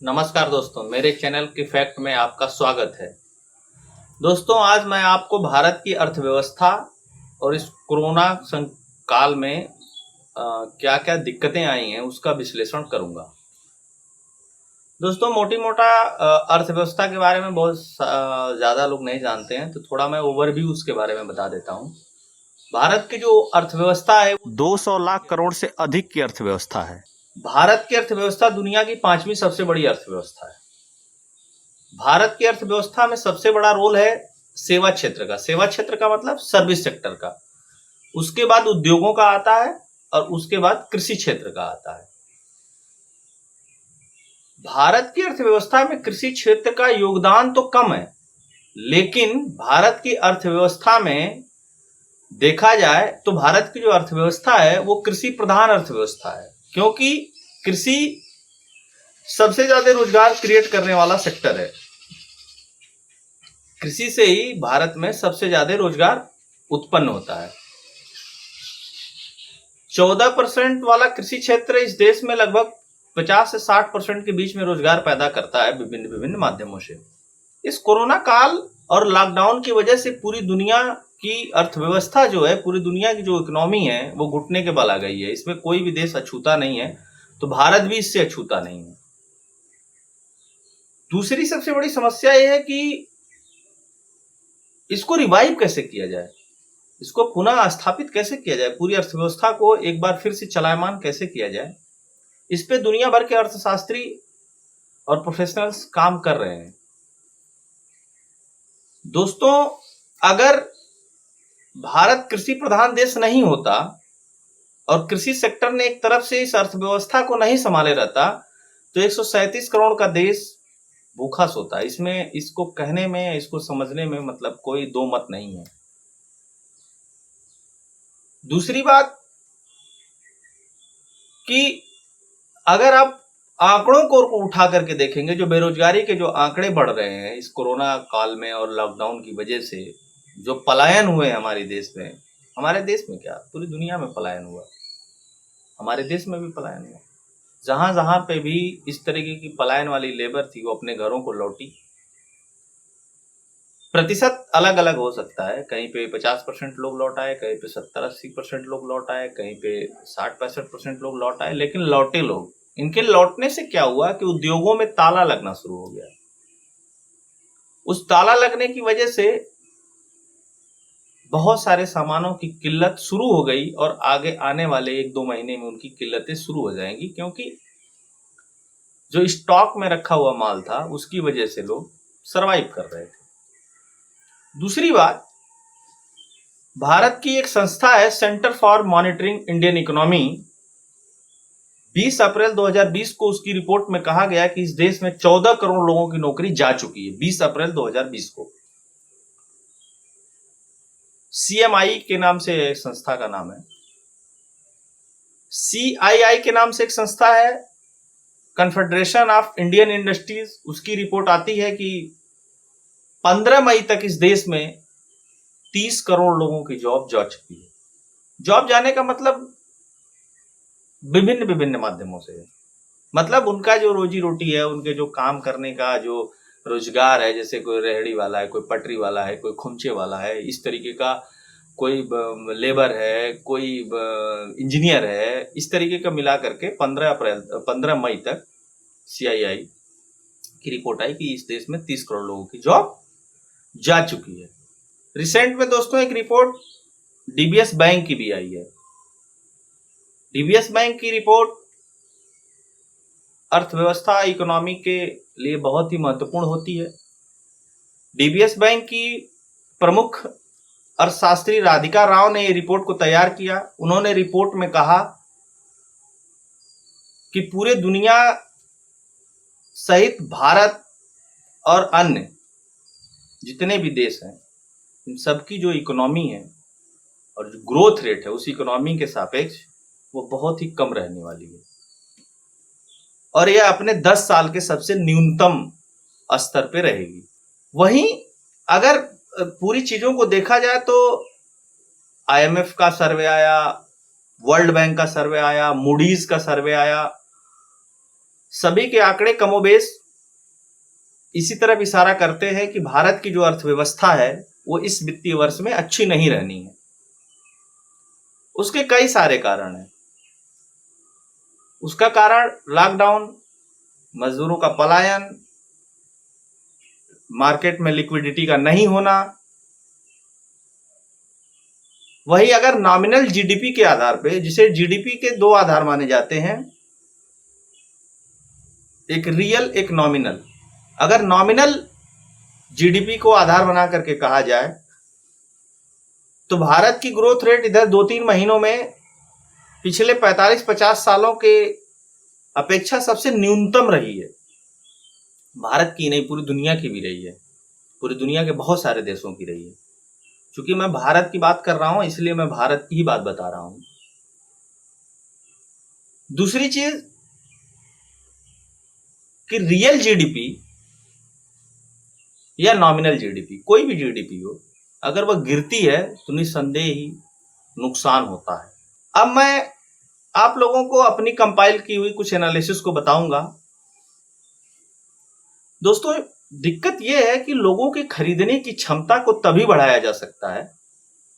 नमस्कार दोस्तों, मेरे चैनल की फैक्ट में आपका स्वागत है। दोस्तों, आज मैं आपको भारत की अर्थव्यवस्था और इस कोरोना काल में क्या-क्या दिक्कतें आई हैं उसका विश्लेषण करूंगा। दोस्तों, मोटी मोटा अर्थव्यवस्था के बारे में बहुत ज़्यादा लोग नहीं जानते हैं, तो थोड़ा मैं ओवरव्यू उसके बारे में बता देता हूँ। भारत की जो अर्थव्यवस्था है वो 200 लाख करोड़ से अधिक की अर्थव्यवस्था है। भारत की अर्थव्यवस्था दुनिया की 5वीं सबसे बड़ी अर्थव्यवस्था है। भारत की अर्थव्यवस्था में सबसे बड़ा रोल है सेवा क्षेत्र का। सेवा क्षेत्र का मतलब सर्विस सेक्टर का। उसके बाद उद्योगों का आता है और उसके बाद कृषि क्षेत्र का आता है। भारत की अर्थव्यवस्था में कृषि क्षेत्र का योगदान तो कम है, लेकिन भारत की अर्थव्यवस्था में देखा जाए तो भारत की जो अर्थव्यवस्था है वो कृषि प्रधान अर्थव्यवस्था है, क्योंकि कृषि सबसे ज्यादा रोजगार क्रिएट करने वाला सेक्टर है। कृषि से ही भारत में सबसे ज्यादा रोजगार उत्पन्न होता है। 14% वाला कृषि क्षेत्र इस देश में लगभग 50 से 60% के बीच में रोजगार पैदा करता है विभिन्न विभिन्न माध्यमों से। इस कोरोना काल और लॉकडाउन की वजह से पूरी दुनिया की अर्थव्यवस्था जो है, पूरी दुनिया की जो इकोनॉमी है वो घुटने के बल आ गई है। इसमें कोई भी देश अछूता नहीं है, तो भारत भी इससे अछूता नहीं है। दूसरी सबसे बड़ी समस्या यह है कि इसको रिवाइव कैसे किया जाए, इसको पुनः स्थापित कैसे किया जाए, पूरी अर्थव्यवस्था को एक बार फिर से चलायमान कैसे किया जाए। इस पे दुनिया भर के अर्थशास्त्री और प्रोफेशनल्स काम कर रहे हैं। दोस्तों, अगर भारत कृषि प्रधान देश नहीं होता और कृषि सेक्टर ने एक तरफ से इस अर्थव्यवस्था को नहीं संभाले रहता, तो 137 करोड़ का देश भूखा सोता। इसमें इसको कहने में, इसको समझने में मतलब कोई दो मत नहीं है। दूसरी बात कि अगर आप आंकड़ों को उठा करके देखेंगे, जो बेरोजगारी के जो आंकड़े बढ़ रहे हैं इस कोरोना काल में और लॉकडाउन की वजह से, जो पलायन हुए हमारे देश में, हमारे देश में क्या पूरी दुनिया में पलायन हुआ, हमारे देश में भी पलायन हुआ। जहां जहां पे भी इस तरीके की पलायन वाली लेबर थी वो अपने घरों को लौटी। प्रतिशत अलग अलग हो सकता है, कहीं पे 50% लोग लौट आए, कहीं पे 70-80% लोग लौट आए, कहीं पे 60-65% लोग लौट आए, लेकिन लौटे लोग। इनके लौटने से क्या हुआ कि उद्योगों में ताला लगना शुरू हो गया। उस ताला लगने की वजह से बहुत सारे सामानों की किल्लत शुरू हो गई और आगे आने वाले 1-2 महीने में उनकी किल्लतें शुरू हो जाएंगी, क्योंकि जो स्टॉक में रखा हुआ माल था उसकी वजह से लोग सरवाइव कर रहे थे। दूसरी बात, भारत की एक संस्था है centre for monitoring Indian economy. 20 अप्रैल 2020 को उसकी रिपोर्ट में कहा गया कि इस देश में 14 करोड़ लोगों की नौकरी जा चुकी है। 20 अप्रैल 2020 को CMI के नाम से एक संस्था का नाम है, CII के नाम से एक संस्था है, कन्फेडरेशन ऑफ इंडियन इंडस्ट्रीज। उसकी रिपोर्ट आती है कि 15 मई तक इस देश में 30 करोड़ लोगों की जॉब जा चुकी है। जॉब जाने का मतलब विभिन्न विभिन्न माध्यमों से है, मतलब उनका जो रोजी रोटी है, उनके जो काम करने का जो रोजगार है, जैसे कोई रेहड़ी वाला है, कोई पटरी वाला है, कोई खुमचे वाला है, इस तरीके का कोई लेबर है, कोई इंजीनियर है, इस तरीके का मिला करके 15 मई तक CII की रिपोर्ट आई कि इस देश में 30 करोड़ लोगों की जॉब जा चुकी है। रिसेंट में दोस्तों एक रिपोर्ट DBS बैंक की भी आई है। DBS बैंक की रिपोर्ट अर्थव्यवस्था, इकोनॉमी के लिए बहुत ही महत्वपूर्ण होती है। DBS बैंक की प्रमुख अर्थशास्त्री राधिका राव ने ये रिपोर्ट को तैयार किया। उन्होंने रिपोर्ट में कहा कि पूरे दुनिया सहित भारत और अन्य जितने भी देश हैं, इन सबकी जो इकोनॉमी है और जो ग्रोथ रेट है उस इकोनॉमी के सापेक्ष वो बहुत ही कम रहने वाली है, और यह अपने 10 साल के सबसे न्यूनतम स्तर पे रहेगी। वहीं अगर पूरी चीजों को देखा जाए तो IMF का सर्वे आया, वर्ल्ड बैंक का सर्वे आया, मूडीज का सर्वे आया, सभी के आंकड़े कमोबेश इसी तरफ इशारा करते हैं कि भारत की जो अर्थव्यवस्था है वो इस वित्तीय वर्ष में अच्छी नहीं रहनी है। उसके कई सारे कारण हैं। उसका कारण लॉकडाउन, मजदूरों का पलायन, मार्केट में लिक्विडिटी का नहीं होना। वही अगर नॉमिनल जीडीपी के आधार पे, जिसे जीडीपी के दो आधार माने जाते हैं, एक रियल एक नॉमिनल, अगर नॉमिनल जीडीपी को आधार बना करके कहा जाए तो भारत की ग्रोथ रेट इधर 2-3 महीनों में पिछले 45-50 सालों के अपेक्षा सबसे न्यूनतम रही है। भारत की नहीं, पूरी दुनिया की भी रही है, पूरी दुनिया के बहुत सारे देशों की रही है। क्योंकि मैं भारत की बात कर रहा हूं इसलिए मैं भारत की ही बात बता रहा हूं। दूसरी चीज कि रियल जीडीपी या नॉमिनल जीडीपी, कोई भी जीडीपी हो, अगर वह गिरती है तो निस्संदेह ही नुकसान होता है। अब मैं आप लोगों को अपनी कंपाइल की हुई कुछ एनालिसिस को बताऊंगा। दोस्तों, दिक्कत यह है कि लोगों की खरीदने की क्षमता को तभी बढ़ाया जा सकता है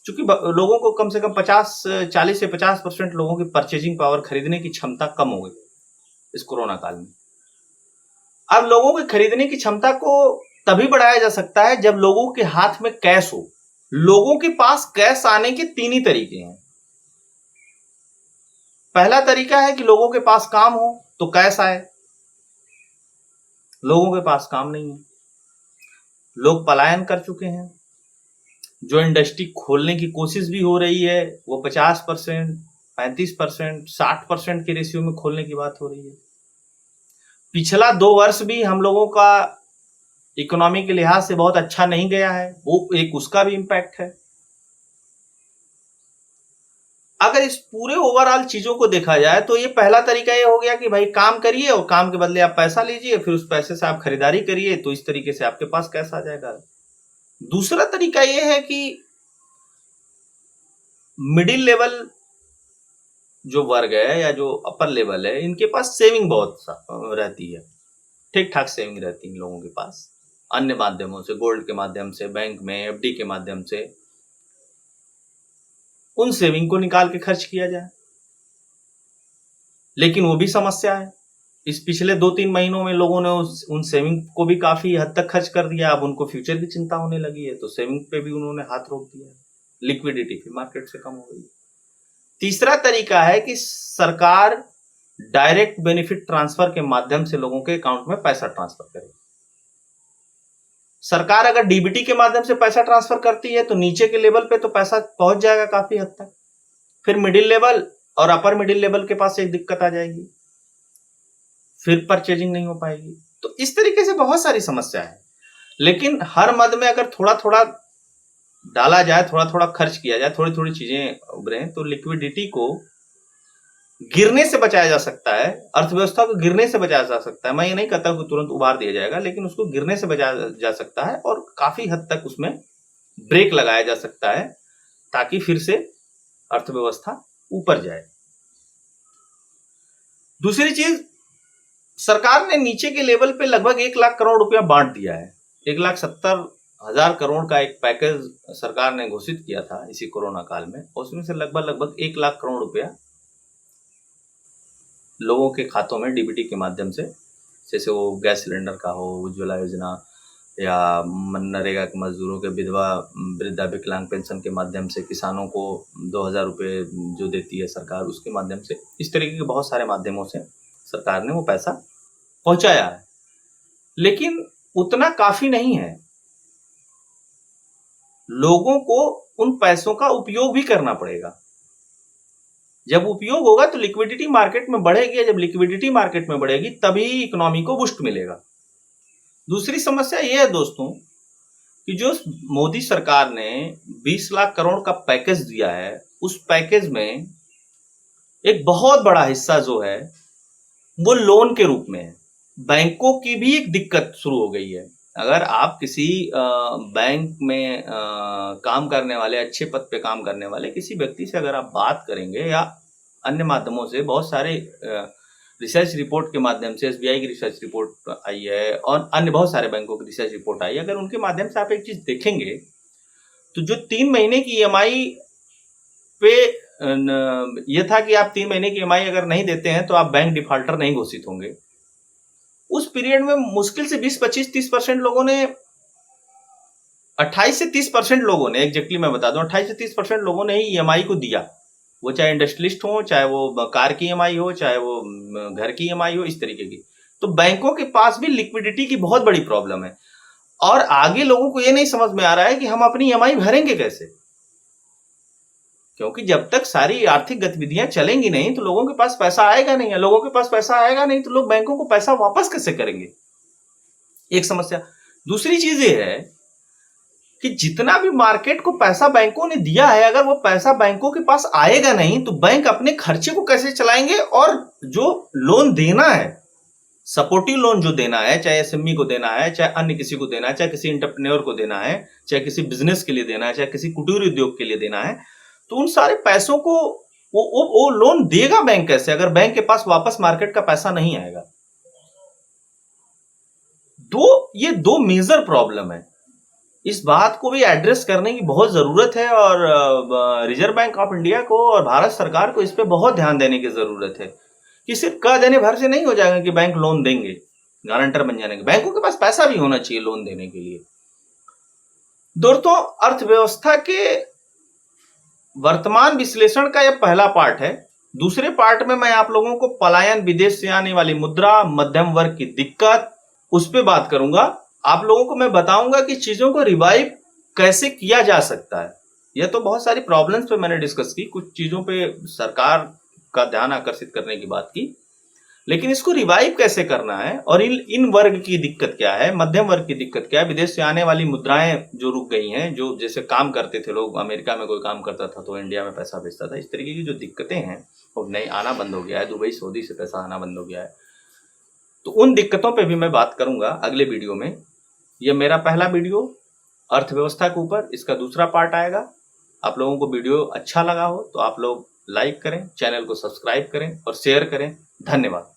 क्योंकि लोगों को कम से कम 40 से 50% लोगों की परचेजिंग पावर, खरीदने की क्षमता कम हो गई इस कोरोना काल में। अब लोगों की खरीदने की क्षमता को तभी बढ़ाया जा सकता है जब लोगों के हाथ में कैश हो। लोगों के पास कैश आने के 3 ही तरीके हैं। पहला तरीका है कि लोगों के पास काम हो तो कैश आए। लोगों के पास काम नहीं है, लोग पलायन कर चुके हैं। जो इंडस्ट्री खोलने की कोशिश भी हो रही है वो 50%, 35%, 60% के रेशियो में खोलने की बात हो रही है। पिछला 2 वर्ष भी हम लोगों का इकोनॉमी के लिहाज से बहुत अच्छा नहीं गया है, वो एक उसका भी इम्पैक्ट है। अगर इस पूरे ओवरऑल चीजों को देखा जाए तो ये पहला तरीका ये हो गया कि भाई काम करिए और काम के बदले आप पैसा लीजिए, फिर उस पैसे से आप खरीदारी करिए, तो इस तरीके से आपके पास कैश आ जाएगा। दूसरा तरीका ये है कि मिडिल लेवल जो वर्ग है या जो अपर लेवल है, इनके पास सेविंग बहुत रहती है, ठीक ठाक सेविंग रहती है इन लोगों के पास, अन्य माध्यमों से, गोल्ड के माध्यम से, बैंक में एफडी के माध्यम से। उन सेविंग को निकाल के खर्च किया जाए, लेकिन वो भी समस्या है। इस पिछले 2-3 महीनों में लोगों ने उन सेविंग को भी काफी हद तक खर्च कर दिया। अब उनको फ्यूचर की चिंता होने लगी है तो सेविंग पे भी उन्होंने हाथ रोक दिया। लिक्विडिटी फिर मार्केट से कम हो गई। तीसरा तरीका है कि सरकार डायरेक्ट बेनिफिट ट्रांसफर के माध्यम से लोगों के अकाउंट में पैसा ट्रांसफर करे। सरकार अगर डीबीटी के माध्यम से पैसा ट्रांसफर करती है तो नीचे के लेवल पे तो पैसा पहुंच जाएगा काफी हद तक। फिर मिडिल लेवल और अपर मिडिल लेवल के पास एक दिक्कत आ जाएगी, फिर परचेजिंग नहीं हो पाएगी। तो इस तरीके से बहुत सारी समस्या है। लेकिन हर मद में अगर थोड़ा थोड़ा डाला जाए, थोड़ा थोड़ा खर्च किया जाए, थोड़ी थोड़ी चीजें उभरें, तो लिक्विडिटी को गिरने से बचाया जा सकता है, अर्थव्यवस्था को गिरने से बचाया जा सकता है। मैं ये नहीं कहता कि तुरंत उबार दिया जाएगा, लेकिन उसको गिरने से बचाया जा सकता है और काफी हद तक उसमें ब्रेक लगाया जा सकता है ताकि फिर से अर्थव्यवस्था ऊपर जाए। दूसरी चीज, सरकार ने नीचे के लेवल पे लगभग 1 लाख करोड़ रुपया बांट दिया है। 1,70,000 करोड़ का एक पैकेज सरकार ने घोषित किया था इसी कोरोना काल में, उसमें से लगभग 1 लाख करोड़ रुपया लोगों के खातों में डीबीटी के माध्यम से, जैसे वो गैस सिलेंडर का हो, उज्ज्वला योजना या मनरेगा के मजदूरों के विधवा वृद्धा विकलांग पेंशन के माध्यम से, किसानों को 2,000 रुपये जो देती है सरकार, उसके माध्यम से, इस तरीके के बहुत सारे माध्यमों से सरकार ने वो पैसा पहुंचाया है। लेकिन उतना काफी नहीं है। लोगों को उन पैसों का उपयोग भी करना पड़ेगा। जब उपयोग होगा तो लिक्विडिटी मार्केट में बढ़ेगी, जब लिक्विडिटी मार्केट में बढ़ेगी तभी इकोनॉमी को बूस्ट मिलेगा। दूसरी समस्या यह है दोस्तों कि जो मोदी सरकार ने 20 लाख करोड़ का पैकेज दिया है, उस पैकेज में एक बहुत बड़ा हिस्सा जो है वो लोन के रूप में है। बैंकों की भी एक दिक्कत शुरू हो गई है। अगर आप किसी बैंक में काम करने वाले, अच्छे पद पे काम करने वाले किसी व्यक्ति से अगर आप बात करेंगे या अन्य माध्यमों से, बहुत सारे रिसर्च रिपोर्ट के माध्यम से, एसबीआई की रिसर्च रिपोर्ट आई है और अन्य बहुत सारे बैंकों की रिसर्च रिपोर्ट आई है, अगर उनके माध्यम से आप एक चीज देखेंगे तो जो 3 महीने की ईएमआई पे ये था कि आप 3 महीने की ईएमआई अगर नहीं देते हैं तो आप बैंक डिफॉल्टर नहीं घोषित होंगे। उस पीरियड में मुश्किल से 20, 25, 30% लोगों ने, 28 से 30% लोगों ने, एग्जैक्टली मैं बता दूं, 28 से 30% लोगों ने ही ईएमआई को दिया। वो चाहे इंडस्ट्रियलिस्ट हो, चाहे वो कार की ईएमआई हो, चाहे वो घर की ईएमआई हो, इस तरीके की। तो बैंकों के पास भी लिक्विडिटी की बहुत बड़ी प्रॉब्लम है और आगे लोगों को ये नहीं समझ में आ रहा है कि हम अपनी ईएमआई भरेंगे कैसे, क्योंकि जब तक सारी आर्थिक गतिविधियां चलेंगी नहीं तो लोगों के पास पैसा आएगा नहीं है। लोगों के पास पैसा आएगा नहीं तो लोग बैंकों को पैसा वापस कैसे करेंगे, एक समस्या। दूसरी चीज ये है कि जितना भी मार्केट को पैसा बैंकों ने दिया है, अगर वो पैसा बैंकों के पास आएगा नहीं तो बैंक अपने खर्चे को कैसे चलाएंगे, और जो लोन देना है, सपोर्टिव लोन जो देना है, चाहे एसएमई को देना है, चाहे अन्य किसी को देना है, चाहे किसी एंटरप्रेन्योर को देना है, चाहे किसी बिजनेस के लिए देना है, चाहे किसी कुटीर उद्योग के लिए देना है, तो उन सारे पैसों को वो लोन देगा बैंक कैसे, अगर बैंक के पास वापस मार्केट का पैसा नहीं आएगा। ये दो मेजर प्रॉब्लम है। इस बात को भी एड्रेस करने की बहुत जरूरत है और रिजर्व बैंक ऑफ इंडिया को और भारत सरकार को इस पे बहुत ध्यान देने की जरूरत है कि सिर्फ कह देने भर से नहीं हो जाएगा कि बैंक लोन देंगे, गारंटर बन जाने के। बैंकों के पास पैसा भी होना चाहिए लोन देने के लिए। दोस्तों, अर्थव्यवस्था के वर्तमान विश्लेषण का यह पहला पार्ट है। दूसरे पार्ट में मैं आप लोगों को पलायन, विदेश से आने वाली मुद्रा, मध्यम वर्ग की दिक्कत, उस पर बात करूंगा। आप लोगों को मैं बताऊंगा कि चीजों को रिवाइव कैसे किया जा सकता है। यह तो बहुत सारी प्रॉब्लम्स पे मैंने डिस्कस की, कुछ चीजों पे सरकार का ध्यान आकर्षित करने की बात की, लेकिन इसको रिवाइव कैसे करना है और इन वर्ग की दिक्कत क्या है, मध्यम वर्ग की दिक्कत क्या है, विदेश से आने वाली मुद्राएं जो रुक गई हैं, जो जैसे काम करते थे लोग, अमेरिका में कोई काम करता था तो इंडिया में पैसा भेजता था, इस तरीके की जो दिक्कतें हैं वो नहीं आना बंद हो गया है, दुबई सऊदी से पैसा आना बंद हो गया है। तो उन दिक्कतों पे भी मैं बात करूंगा अगले वीडियो में। यह मेरा पहला वीडियो अर्थव्यवस्था के ऊपर, इसका दूसरा पार्ट आएगा। आप लोगों को वीडियो अच्छा लगा हो तो आप लोग लाइक करें, चैनल को सब्सक्राइब करें और शेयर करें। धन्यवाद।